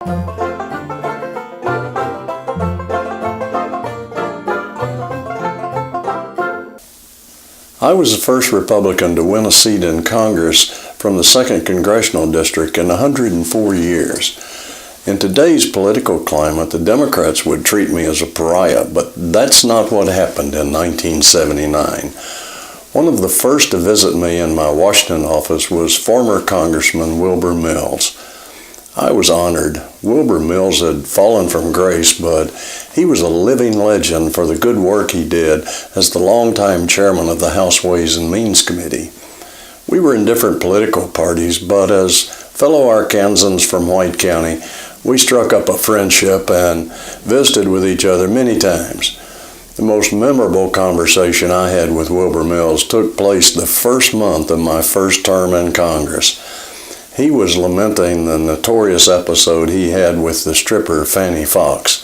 I was the first Republican to win a seat in Congress from the 2nd Congressional District in 104 years. In today's political climate, the Democrats would treat me as a pariah, but that's not what happened in 1979. One of the first to visit me in my Washington office was former Congressman Wilbur Mills. I was honored. Wilbur Mills had fallen from grace, but he was a living legend for the good work he did as the longtime chairman of the House Ways and Means Committee. We were in different political parties, but as fellow Arkansans from White County, we struck up a friendship and visited with each other many times. The most memorable conversation I had with Wilbur Mills took place the first month of my first term in Congress. He was lamenting the notorious episode he had with the stripper Fanny Fox.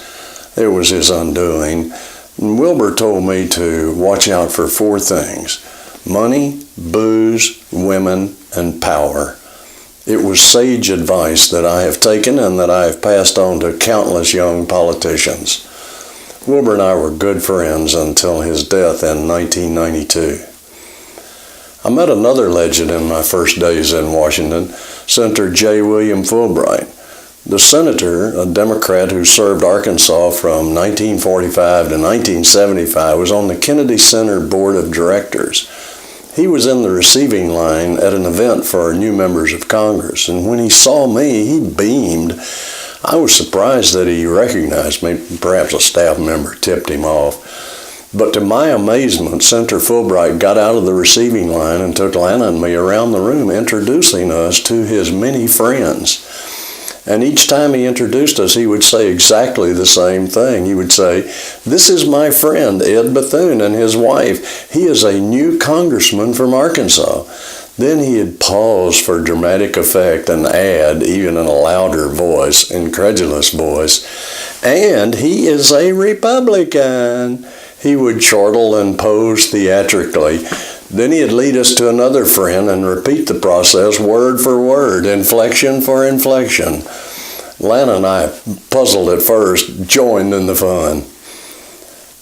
It was his undoing. And Wilbur told me to watch out for 4 things: money, booze, women, and power. It was sage advice that I have taken and that I have passed on to countless young politicians. Wilbur and I were good friends until his death in 1992. I met another legend in my first days in Washington, Senator J. William Fulbright. The senator, a Democrat who served Arkansas from 1945 to 1975, was on the Kennedy Center Board of Directors. He was in the receiving line at an event for new members of Congress, and when he saw me, he beamed. I was surprised that he recognized me. Perhaps a staff member tipped him off. But to my amazement, Senator Fulbright got out of the receiving line and took Lana and me around the room, introducing us to his many friends. And each time he introduced us, he would say exactly the same thing. He would say, "This is my friend, Ed Bethune, and his wife. He is a new congressman from Arkansas." Then he'd pause for dramatic effect and add, even in a louder voice, incredulous voice, "And he is a Republican." He would chortle and pose theatrically. Then he'd lead us to another friend and repeat the process word for word, inflection for inflection. Lana and I, puzzled at first, joined in the fun.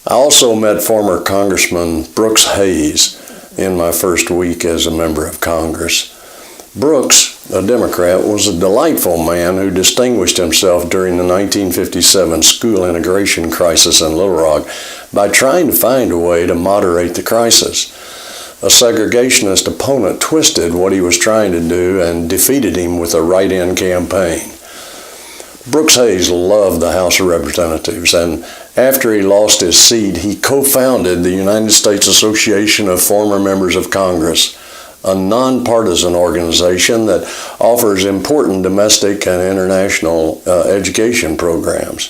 I also met former Congressman Brooks Hayes in my first week as a member of Congress. Brooks, a Democrat, was a delightful man who distinguished himself during the 1957 school integration crisis in Little Rock by trying to find a way to moderate the crisis. A segregationist opponent twisted what he was trying to do and defeated him with a write-in campaign. Brooks Hayes loved the House of Representatives, and after he lost his seat, he co-founded the United States Association of Former Members of Congress, a nonpartisan organization that offers important domestic and international education programs.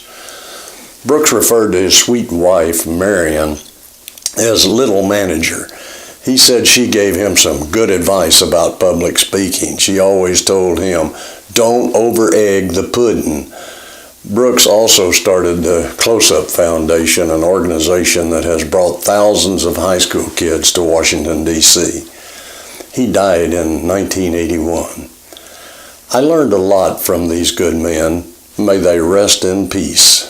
Brooks referred to his sweet wife, Marion, as Little Manager. He said she gave him some good advice about public speaking. She always told him, "Don't over-egg the pudding." Brooks also started the Close-Up Foundation, an organization that has brought thousands of high school kids to Washington, D.C. He died in 1981. I learned a lot from these good men. May they rest in peace.